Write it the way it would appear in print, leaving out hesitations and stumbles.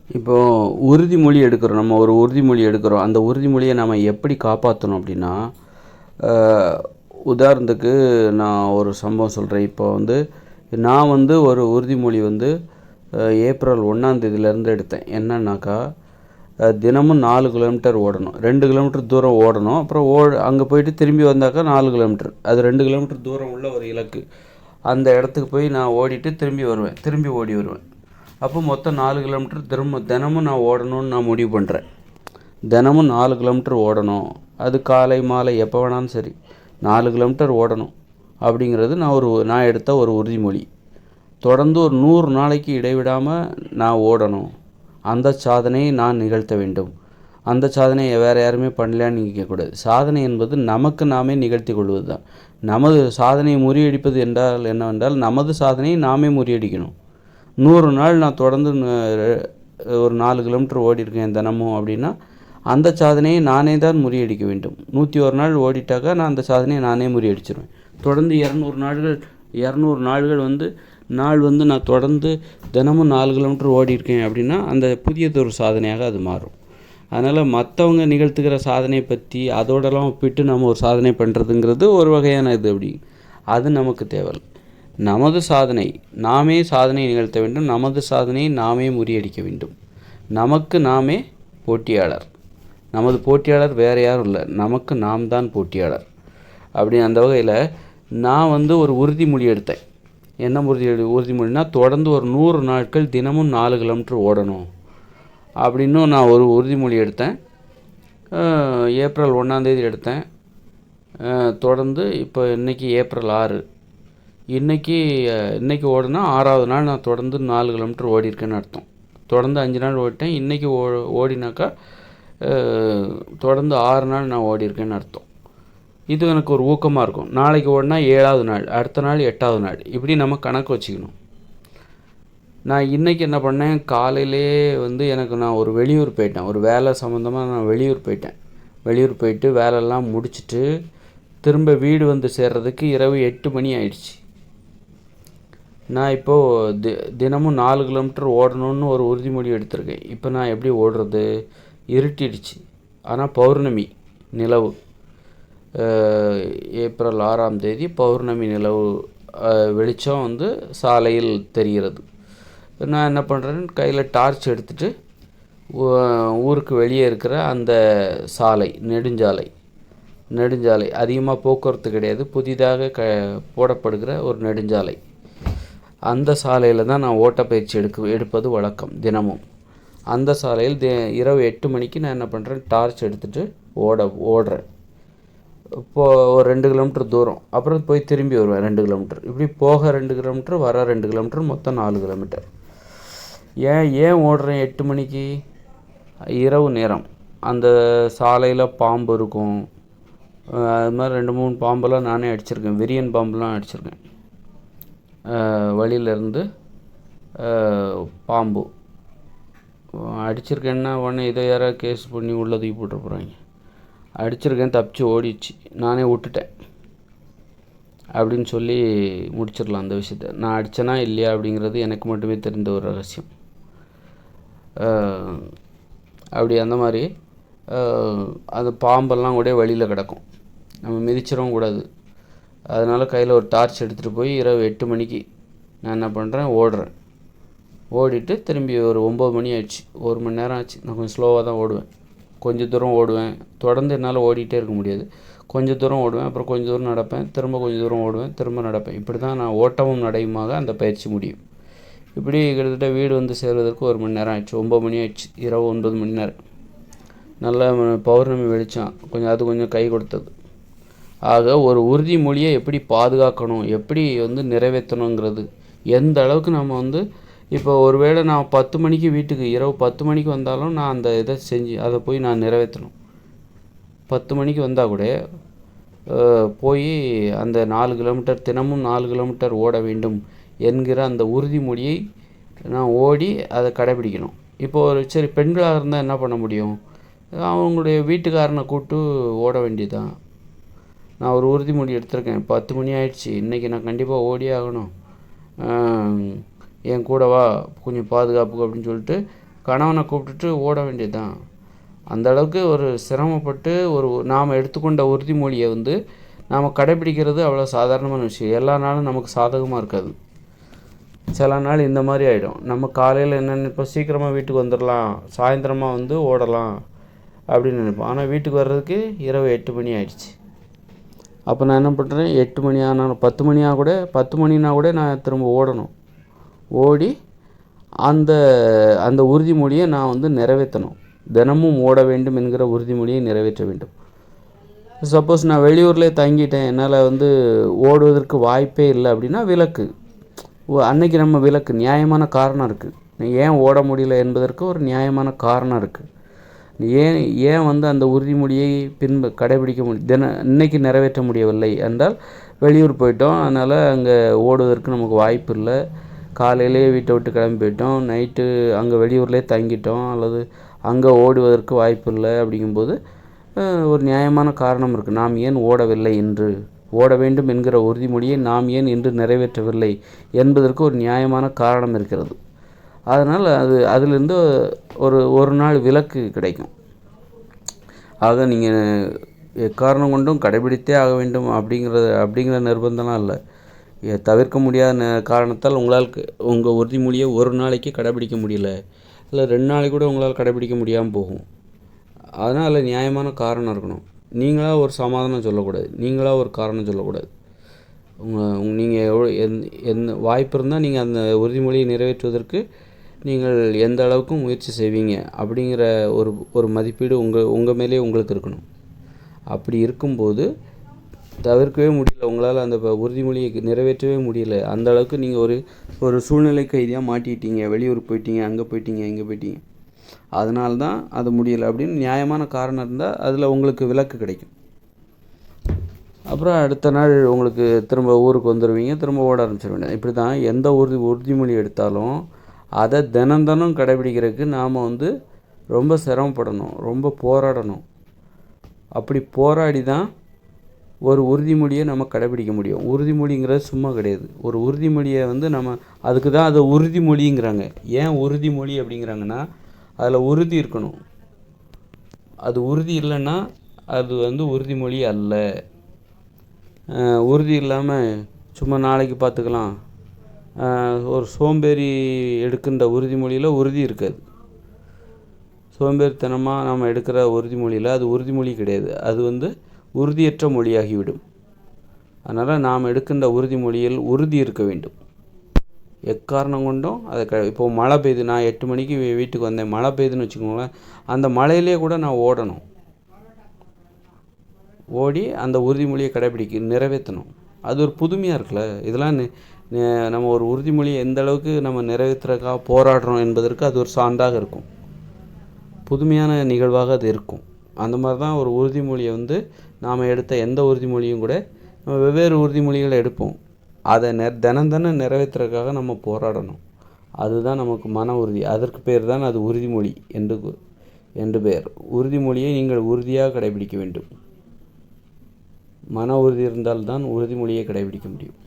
இப்போது உறுதிமொழி எடுக்கிறோம், நம்ம ஒரு உறுதிமொழி எடுக்கிறோம். அந்த உறுதிமொழியை நம்ம எப்படி காப்பாற்றணும் அப்படின்னா, உதாரணத்துக்கு நான் ஒரு சம்பவம் சொல்கிறேன். இப்போ வந்து நான் வந்து ஒரு உறுதிமொழி வந்து ஏப்ரல் 1ஆம் தேதியிலேருந்து எடுத்தேன். என்னன்னாக்கா, தினமும் 4 கிலோமீட்டர் ஓடணும். 2 கிலோமீட்டர் தூரம் ஓடணும். அப்புறம் அங்கே போயிட்டு திரும்பி வந்தாக்கா 4 கிலோமீட்டர். அது 2 கிலோமீட்டர் தூரம் உள்ள ஒரு இலக்கு. அந்த இடத்துக்கு போய் நான் ஓடிட்டு திரும்பி வருவேன், திரும்பி ஓடி வருவேன். அப்போ மொத்தம் 4 கிலோமீட்டர் தினமும் நான் ஓடணும்னு நான் முடிவு பண்ணுறேன். தினமும் 4 கிலோமீட்டர் ஓடணும். அது காலை மாலை எப்போ வேணாலும் சரி, 4 கிலோமீட்டர் ஓடணும் அப்படிங்கிறது நான் எடுத்த ஒரு உறுதிமொழி. தொடர்ந்து ஒரு 100 நாளைக்கு இடைவிடாமல் நான் ஓடணும். அந்த சாதனையை நான் நிகழ்த்த வேண்டும். அந்த சாதனையை வேறு யாருமே பண்ணலையான்னு நினைக்கக்கூடாது. சாதனை என்பது நமக்கு நாமே நிகழ்த்தி கொள்வது தான். நமது சாதனையை முறியடிப்பது என்றால் என்னவென்றால், நமது சாதனையை நாமே முறியடிக்கணும். 100 நாள் நான் தொடர்ந்து ஒரு 4 கிலோமீட்டர் ஓடிருக்கேன் தினமும் அப்படின்னா, அந்த சாதனையை நானே தான் முறியடிக்க வேண்டும். 101 நாள் ஓடிட்டாக்கா நான் அந்த சாதனையை நானே முறியடிச்சிருவேன். தொடர்ந்து 200 நாள்கள் வந்து நான் தொடர்ந்து தினமும் 4 கிலோமீட்டர் ஓடிருக்கேன் அப்படின்னா, அந்த புதியதொரு சாதனையாக அது மாறும். அதனால் மற்றவங்க நிகழ்த்துக்கிற சாதனையை பற்றி அதோடலாம் ஒப்பிட்டு நம்ம ஒரு சாதனை பண்ணுறதுங்கிறது ஒரு வகையான இது. அப்படி அது நமக்கு தேவை. நமது சாதனை நாமே சாதனை நிகழ்த்த வேண்டும். நமது சாதனையை நாமே முறியடிக்க வேண்டும். நமக்கு நாமே போட்டியாளர். நமது போட்டியாளர் வேறு யாரும் இல்லை, நமக்கு நாம் தான் போட்டியாளர். அப்படி அந்த வகையில் நான் வந்து ஒரு உறுதிமொழி எடுத்தேன். என்ன உறுதிமொழினா, தொடர்ந்து ஒரு 100 நாட்கள் தினமும் 4 கிலோமீட்டர் ஓடணும் அப்படின்னும் நான் ஒரு உறுதிமொழி எடுத்தேன். ஏப்ரல் 1ஆம் தேதி எடுத்தேன். தொடர்ந்து இப்போ இன்றைக்கி ஏப்ரல் 6. இன்றைக்கி ஓடுனா 6ஆவது நாள் நான் தொடர்ந்து 4 கிலோமீட்டர் ஓடிருக்கேன்னு அர்த்தம். தொடர்ந்து 5 நாள் ஓடிட்டேன். இன்றைக்கி ஓடினாக்கா தொடர்ந்து 6 நாள் நான் ஓடிருக்கேன்னு அர்த்தம். இது எனக்கு ஒரு ஊக்கமாக இருக்கும். நாளைக்கு ஓடினா 7ஆவது நாள், அடுத்த நாள் 8ஆவது நாள், இப்படி நம்ம கணக்கு வச்சுக்கணும். நான் இன்றைக்கி என்ன பண்ணேன், காலையிலே வந்து நான் ஒரு வெளியூர் போயிட்டேன். ஒரு வேலை சம்மந்தமாக நான் வெளியூர் போயிட்டு வேலையெல்லாம் முடிச்சுட்டு திரும்ப வீடு வந்து சேர்றதுக்கு இரவு 8 மணி ஆயிடுச்சு. நான் இப்போது தினமும் 4 கிலோமீட்டர் ஓடணுன்னு ஒரு உறுதிமொழி எடுத்திருக்கேன். இப்போ நான் எப்படி ஓடுறது? இருட்டிடுச்சு. ஆனால் பௌர்ணமி நிலவு, ஏப்ரல் 6ஆம் தேதி பௌர்ணமி நிலவு வெளிச்சம் வந்து சாலையில் தெரிகிறது. நான் என்ன பண்ணுறேன்னு, கையில் டார்ச் எடுத்துகிட்டு ஊருக்கு வெளியே இருக்கிற அந்த சாலை, நெடுஞ்சாலை அதிகமாக போக்குவரத்து கிடையாது, புதிதாக போடப்படுகிற ஒரு நெடுஞ்சாலை, அந்த சாலையில் தான் நான் ஓட்டப்பயிற்சி எடுப்பது வழக்கம் தினமும். அந்த சாலையில் இரவு 8 மணிக்கு நான் என்ன பண்ணுறேன், டார்ச் எடுத்துகிட்டு ஓடுறேன். இப்போது ஒரு 2 கிலோமீட்டர் தூரம், அப்புறம் போய் திரும்பி வருவேன் 2 கிலோமீட்டர். இப்படி போக 2 கிலோமீட்டர், வர 2 கிலோமீட்டர், மொத்தம் 4 கிலோமீட்டர். ஏன் ஓடுறேன் 8 மணிக்கு? இரவு நேரம், அந்த சாலையில் பாம்பு இருக்கும். அது மாதிரி 2-3 பாம்பெல்லாம் நானே அடிச்சிருக்கேன். விரியன் பாம்புலாம் அடிச்சிருக்கேன். வழியிலேருந்து பாம்பு அடிச்சிருக்கேன்னா உடனே இதை யாராவது கேஸ் பண்ணி உள்ளே தூக்கி போட்டு போகிறாங்க. அடிச்சிருக்கேன், தப்பிச்சு ஓடிடுச்சு, நானே விட்டுட்டேன் அப்படின்னு சொல்லி முடிச்சிடலாம் அந்த விஷயத்தை. நான் அடித்தேனா இல்லையா அப்படிங்கிறது எனக்கு மட்டுமே தெரிந்த ஒரு ரகசியம். அப்படி அந்த மாதிரி அந்த பாம்பெல்லாம் கூட வழியில் கிடக்கும், நம்ம மிதிச்சிடவும் கூடாது. அதனால் கையில் ஒரு டார்ச் எடுத்துகிட்டு போய் இரவு 8 மணிக்கு நான் என்ன பண்ணுறேன், ஓடிட்டு திரும்பி ஒரு 9 மணி ஆயிடுச்சு. 1 மணி நேரம் ஆச்சு. நான் கொஞ்சம் ஸ்லோவாக தான் ஓடுவேன். கொஞ்சம் தூரம் ஓடுவேன். தொடர்ந்து என்னால் ஓடிட்டே இருக்க முடியாது. கொஞ்சம் தூரம் ஓடுவேன், அப்புறம் கொஞ்சம் தூரம் நடப்பேன், திரும்ப கொஞ்சம் தூரம் ஓடுவேன், திரும்ப நடப்பேன். இப்படி தான் நான் ஓட்டமும் நடையுமாக அந்த பயிற்சி முடியும். இப்படி கிட்டத்தட்ட வீடு வந்து சேர்வதற்கு 1 மணி நேரம் ஆயிடுச்சு. 9 மணி ஆயிடுச்சு. இரவு 9 மணி நேரம். நல்ல பௌர்ணமி வெளிச்சம் கொஞ்சம் கை கொடுத்தது. ஆக ஒரு உறுதிமொழியை எப்படி பாதுகாக்கணும், எப்படி வந்து நிறைவேற்றணுங்கிறது, எந்த அளவுக்கு நம்ம வந்து இப்போ ஒருவேளை நான் 10 மணிக்கு வீட்டுக்கு, இரவு 10 மணிக்கு வந்தாலும் நான் அந்த இதை செஞ்சு அதை போய் நான் நிறைவேற்றணும். 10 மணிக்கு வந்தால் கூட போய் அந்த 4 கிலோமீட்டர், தினமும் 4 கிலோமீட்டர் ஓட வேண்டும் என்கிற அந்த உறுதிமொழியை நான் ஓடி அதை கடைபிடிக்கணும். இப்போது சரி, பெண்களாக இருந்தால் என்ன பண்ண முடியும்? அவங்களுடைய வீட்டுக்காரனை கூப்பிட்டு ஓட வேண்டியதுதான். நான் ஒரு உறுதிமொழி எடுத்திருக்கேன். 10 மணி ஆயிடுச்சு, இன்றைக்கி நான் கண்டிப்பாக ஓடியே ஆகணும், என் கூட வா கொஞ்சம் பாதுகாப்புக்கு அப்படின்னு சொல்லிட்டு கணவனை கூப்பிட்டுட்டு ஓட வேண்டியது தான். அந்த அளவுக்கு ஒரு சிரமப்பட்டு நாம் எடுத்துக்கொண்ட உறுதிமொழியை வந்து நாம் கடைப்பிடிக்கிறது அவ்வளோ சாதாரணமான விஷயம். எல்லா நாளும் நமக்கு சாதகமாக இருக்காது. சில நாள் இந்த மாதிரி ஆகிடும். நம்ம காலையில் என்ன நினைப்போம், சீக்கிரமாக வீட்டுக்கு வந்துடலாம், சாயந்தரமாக வந்து ஓடலாம் அப்படின்னு நினைப்போம். ஆனால் வீட்டுக்கு வர்றதுக்கு இரவு 8 மணி ஆயிடுச்சு. அப்போ நான் என்ன பண்ணுறேன், 8 மணி ஆனாலும் 10 மணினா கூட நான் திரும்ப ஓடணும். ஓடி அந்த அந்த உறுதிமொழியை நான் வந்து நிறைவேற்றணும். தினமும் ஓட வேண்டும் என்கிற உறுதிமொழியை நிறைவேற்ற வேண்டும். சப்போஸ் நான் வெளியூர்லேயே தங்கிட்டேன், என்னால் வந்து ஓடுவதற்கு வாய்ப்பே இல்லை அப்படின்னா விலக்கு. அன்னைக்கு நம்ம விலக்கு, நியாயமான காரணம் இருக்குது. ஏன் ஓட முடியல என்பதற்கு ஒரு நியாயமான காரணம் இருக்குது. ஏன் வந்து அந்த உறுதிமொழியை கடைபிடிக்க இன்னைக்கு நிறைவேற்ற முடியவில்லை என்றால், வெளியூர் போயிட்டோம், அதனால் அங்கே ஓடுவதற்கு நமக்கு வாய்ப்பு இல்லை. காலையிலே வீட்டை விட்டு கிளம்பி போயிட்டோம், நைட்டு அங்கே வெளியூர்லேயே தங்கிட்டோம், அல்லது அங்கே ஓடுவதற்கு வாய்ப்பு இல்லை. அப்படிங்கும்போது ஒரு நியாயமான காரணம் இருக்குது. நாம் ஏன் ஓடவில்லை என்று, ஓட வேண்டும் என்கிற உறுதிமொழியை நாம் ஏன் இன்று நிறைவேற்றவில்லை என்பதற்கு ஒரு நியாயமான காரணம் இருக்கிறது. அதனால் அதிலிருந்து ஒரு நாள் விலக்கு கிடைக்கும். ஆக நீங்கள் எக்காரணம் கொண்டும் கடைபிடித்தே ஆக வேண்டும் அப்படிங்கிற நிர்பந்தம்லாம் இல்லை. தவிர்க்க முடியாத காரணத்தால் உங்களால் உங்கள் உறுதிமொழியை ஒரு நாளைக்கு கடைபிடிக்க முடியல, இல்லை 2 நாளைக்கு கூட உங்களால் கடைபிடிக்க முடியாமல் போகும். அதனால் நியாயமான காரணம் இருக்கணும். நீங்களாக ஒரு சமாதானம் சொல்லக்கூடாது, நீங்களாக ஒரு காரணம் சொல்லக்கூடாது. நீங்கள் வாய்ப்பு இருந்தால் நீங்கள் அந்த உறுதிமொழியை நிறைவேற்றுவதற்கு நீங்கள் எந்த அளவுக்கு முயற்சி செய்வீங்க அப்படிங்கிற ஒரு மதிப்பீடு உங்கள் மேலே உங்களுக்கு இருக்கணும். அப்படி இருக்கும்போது தவிர்க்கவே முடியல, உங்களால் அந்த உறுதிமொழியை நிறைவேற்றவே முடியல, அந்த அளவுக்கு நீங்கள் ஒரு சூழ்நிலை கைதியாக மாட்டிட்டீங்க, வெளியூர் போயிட்டீங்க, அங்கே போயிட்டீங்க, இங்கே போயிட்டீங்க, அதனால தான் அது முடியலை அப்படின்னு நியாயமான காரணம் இருந்தால் அதில் உங்களுக்கு விலக்கு கிடைக்கும். அப்புறம் அடுத்த நாள் உங்களுக்கு திரும்ப ஊருக்கு வந்துடுவீங்க, திரும்ப ஓட ஆரம்பிச்சிடுவீங்க. இப்படி தான் எந்த உறுதிமொழி எடுத்தாலும் அதை தினம் கடைபிடிக்கிறதுக்கு நாம் வந்து ரொம்ப சிரமப்படணும், ரொம்ப போராடணும். அப்படி போராடி தான் ஒரு உறுதிமொழியை நம்ம கடைபிடிக்க முடியும். உறுதிமொழிங்கிறது சும்மா கிடையாது. ஒரு உறுதிமொழியை வந்து அதுக்கு தான் அது உறுதிமொழிங்கிறாங்க. ஏன் உறுதிமொழி அப்படிங்கிறாங்கன்னா, அதில் உறுதி இருக்கணும். அது உறுதி இல்லைன்னா அது வந்து உறுதிமொழி அல்ல. உறுதி இல்லாமல் சும்மா நாளைக்கு பார்த்துக்கலாம், ஒரு சோம்பேறி எடுக்கின்ற உறுதிமொழியில் உறுதி இருக்காது. சோம்பேறித்தனமாக நாம் எடுக்கிற உறுதிமொழியில் அது உறுதிமொழி கிடையாது, அது வந்து உறுதியற்ற மொழியாகிவிடும். அதனால் நாம் எடுக்கின்ற உறுதிமொழியில் உறுதி இருக்க வேண்டும். எக்காரணம் கொண்டும் அதை இப்போது மழை பெய்யுது, நான் 8 மணிக்கு வீட்டுக்கு வந்தேன், மழை பெய்யுதுன்னு வச்சுக்கோங்களேன், அந்த மழையிலே கூட நான் ஓடணும். ஓடி அந்த உறுதிமொழியை நிறைவேற்றணும். அது ஒரு புதுமையாக இருக்குல்ல. இதெல்லாம் நம்ம ஒரு உறுதிமொழியை எந்த அளவுக்கு நம்ம நிறைவேற்றுறதுக்காக போராடுறோம் என்பதற்கு அது ஒரு சான்றாக இருக்கும், புதுமையான நிகழ்வாக அது இருக்கும். அந்த மாதிரி தான் ஒரு உறுதிமொழியை வந்து நாம் எடுத்த எந்த உறுதிமொழியும் கூட நம்ம வெவ்வேறு உறுதிமொழிகளை எடுப்போம். அதை தினம் நிறைவேற்றுறதுக்காக நம்ம போராடணும். அதுதான் நமக்கு மன உறுதி. அதற்கு பேர் தான் அது உறுதிமொழி என்று பெயர். உறுதிமொழியை நீங்கள் உறுதியாக கடைபிடிக்க வேண்டும். மன உறுதி இருந்தால்தான் உறுதிமொழியை கடைபிடிக்க முடியும்.